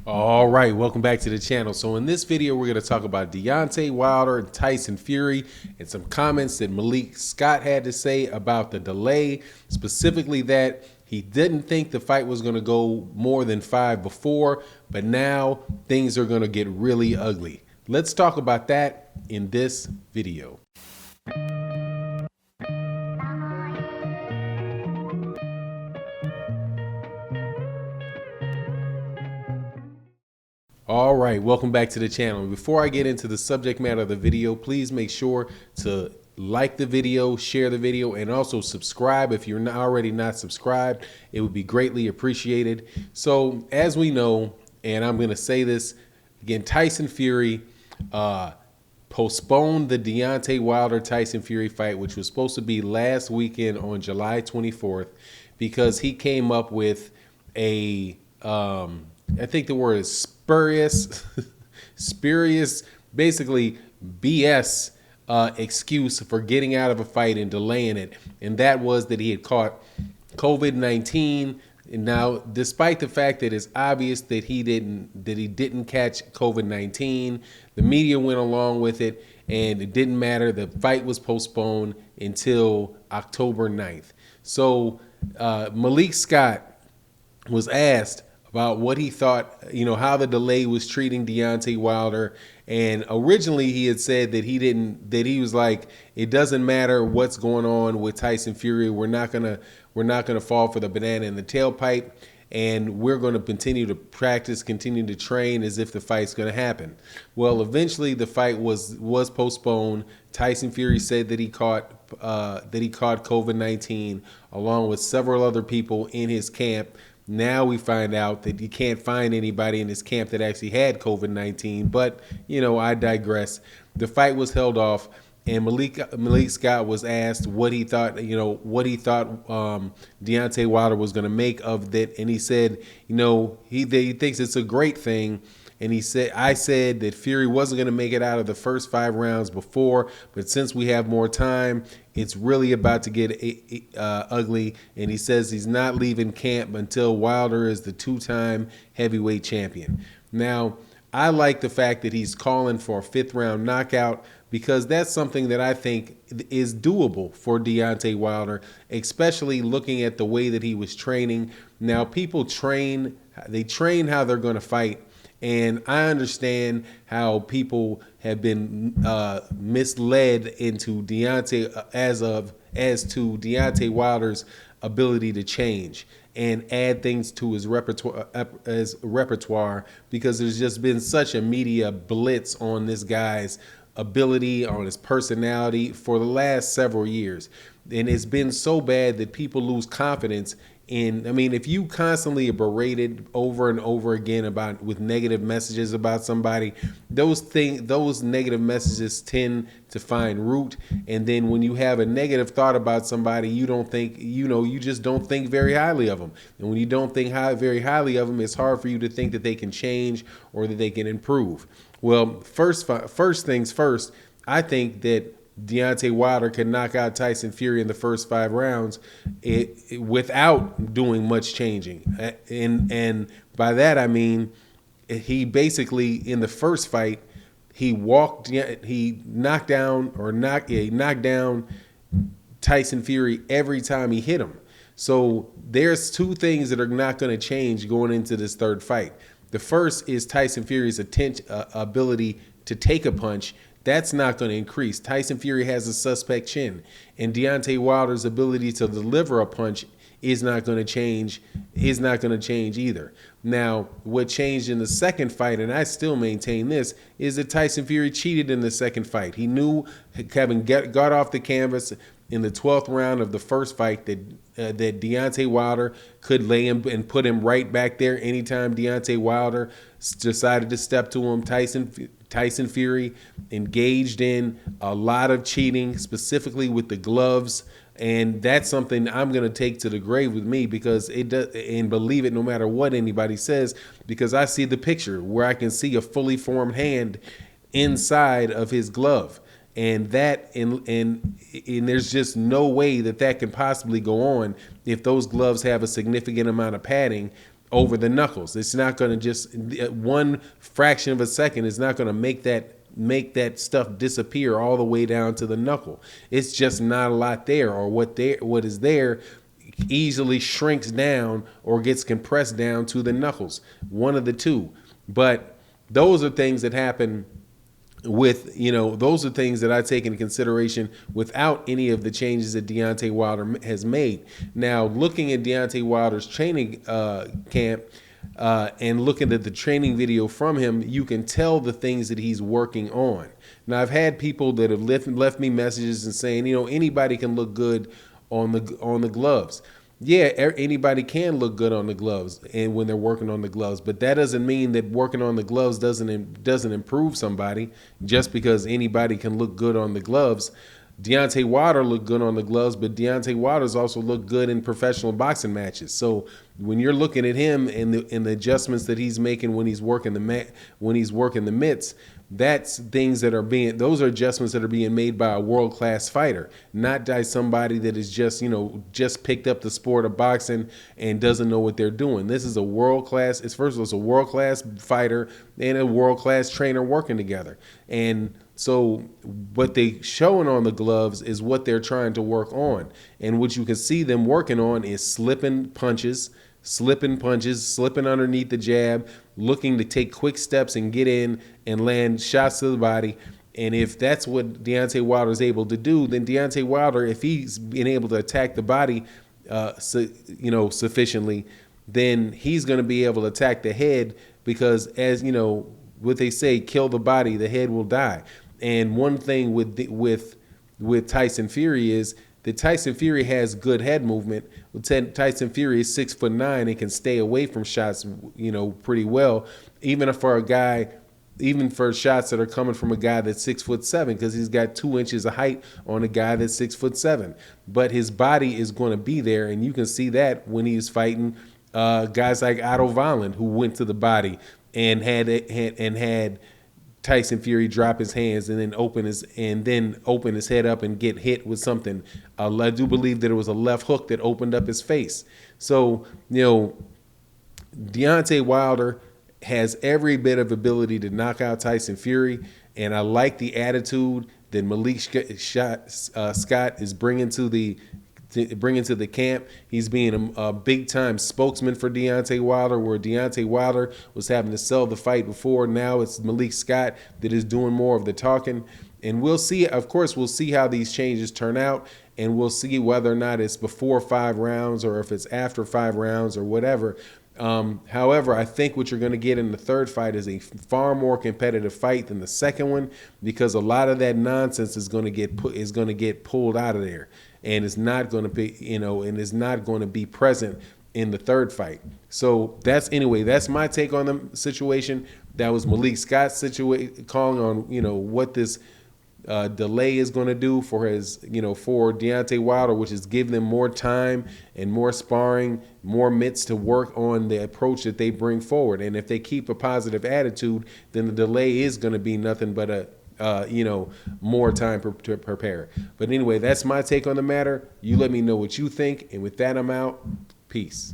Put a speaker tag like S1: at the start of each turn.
S1: All right, welcome back to the channel. So in this video, we're going to talk about Deontay Wilder and Tyson Fury and some comments that Malik Scott had to say about the delay, specifically that he didn't think the fight was going to go more than 5 before, but now things are going to get really ugly. Let's talk about that in this video. All right, welcome back to the channel. Before I get into the subject matter of the video, please make sure to like the video, share the video, and also subscribe if you're already not subscribed. It would be greatly appreciated. So as we know, and I'm going to say this again, Tyson Fury postponed the Deontay Wilder-Tyson Fury fight, which was supposed to be last weekend on July 24th, because he came up with a I think the word is spurious, basically BS excuse for getting out of a fight and delaying it. And that was that he had caught COVID-19. And now, despite the fact that it's obvious that he didn't catch COVID-19, the media went along with it and it didn't matter. The fight was postponed until October 9th. So Malik Scott was asked about what he thought, how the delay was treating Deontay Wilder. And originally he had said that he was like, it doesn't matter what's going on with Tyson Fury. We're not gonna fall for the banana in the tailpipe. And we're going to continue to practice, continue to train as if the fight's going to happen. Well, eventually the fight was postponed. Tyson Fury said that he caught COVID-19 along with several other people in his camp. Now we find out that you can't find anybody in his camp that actually had COVID-19. But, I digress. The fight was held off, and Malik Scott was asked what he thought, Deontay Wilder was going to make of that. And he said, he thinks it's a great thing. And I said that Fury wasn't going to make it out of the first 5 rounds before, but since we have more time, it's really about to get ugly. And he says he's not leaving camp until Wilder is the 2-time heavyweight champion. Now, I like the fact that he's calling for a 5th round knockout, because that's something that I think is doable for Deontay Wilder, especially looking at the way that he was training. Now, people train how they're going to fight. And I understand how people have been misled into Deontay as to Deontay Wilder's ability to change and add things to his repertoire, because there's just been such a media blitz on this guy's ability, on his personality for the last several years. And it's been so bad that people lose confidence in, if you constantly are berated over and over again with negative messages about somebody, those negative messages tend to find root. And then when you have a negative thought about somebody, you just don't think very highly of them. And when you don't think very highly of them, it's hard for you to think that they can change or that they can improve. Well, first things first, I think that Deontay Wilder can knock out Tyson Fury in the first 5 rounds without doing much changing. And by that I mean, he basically, in the first fight, he knocked down Tyson Fury every time he hit him. So there's 2 things that are not going to change going into this 3rd fight. The first is Tyson Fury's ability to take a punch. That's not going to increase. Tyson Fury has a suspect chin, and Deontay Wilder's ability to deliver a punch is not going to change. Either. Now, what changed in the 2nd fight, and I still maintain this, is that Tyson Fury cheated in the 2nd fight. He knew, having got off the canvas in the 12th round of the 1st fight, that Deontay Wilder could lay him and put him right back there anytime Deontay Wilder decided to step to him. Tyson Fury engaged in a lot of cheating, specifically with the gloves. And that's something I'm going to take to the grave with me, because it does, and believe it no matter what anybody says, because I see the picture where I can see a fully formed hand inside of his glove. And there's just no way that can possibly go on if those gloves have a significant amount of padding over the knuckles. It's not going to just one fraction of a second is not going to make that stuff disappear all the way down to the knuckle. It's just not a lot there, or what is there easily shrinks down or gets compressed down to the knuckles. One of the two. But those are things that happen with, those are things that I take into consideration without any of the changes that Deontay Wilder has made. Now, looking at Deontay Wilder's training camp and looking at the training video from him, you can tell the things that he's working on. Now, I've had people that have left me messages and saying, anybody can look good on the gloves. Yeah, anybody can look good on the gloves and when they're working on the gloves, but that doesn't mean that working on the gloves doesn't improve somebody just because anybody can look good on the gloves. Deontay Wilder looked good on the gloves, but Deontay Wilder's also looked good in professional boxing matches. So when you're looking at him and the adjustments that he's making when he's working the mitts, those are adjustments that are being made by a world-class fighter, not by somebody that is just picked up the sport of boxing and doesn't know what they're doing. This is a world-class, it's a world-class fighter and a world-class trainer working together. And so what they showing on the gloves is what they're trying to work on. And what you can see them working on is slipping punches, slipping underneath the jab, looking to take quick steps and get in and land shots to the body. And if that's what Deontay Wilder is able to do, then Deontay Wilder, if he's been able to attack the body sufficiently, then he's going to be able to attack the head because, as what they say, kill the body, the head will die. And one thing with Tyson Fury is that Tyson Fury has good head movement. Tyson Fury is 6'9" and can stay away from shots, pretty well. Even for shots that are coming from a guy that's 6'7", because he's got 2 inches of height on a guy that's 6'7". But his body is going to be there, and you can see that when he's fighting guys like Otto Volland, who went to the body and had Tyson Fury drop his hands and then open his head up and get hit with something. I do believe that it was a left hook that opened up his face. So, Deontay Wilder has every bit of ability to knock out Tyson Fury, and I like the attitude that Malik Scott is bringing to the camp. He's being a big-time spokesman for Deontay Wilder, where Deontay Wilder was having to sell the fight before. Now it's Malik Scott that is doing more of the talking. And we'll see, of course, how these changes turn out, and we'll see whether or not it's before 5 rounds or if it's after 5 rounds or whatever. However, I think what you're going to get in the third fight is a far more competitive fight than the second one, because a lot of that nonsense is going to get pulled out of there, and it's not going to be present in the third fight. So that's my take on the situation. That was Malik Scott's calling on what this delay is going to do for for Deontay Wilder, which is give them more time and more sparring, more mitts to work on the approach that they bring forward. And if they keep a positive attitude, then the delay is going to be nothing but more time to prepare. But anyway, that's my take on the matter. You let me know what you think. And with that, I'm out. Peace.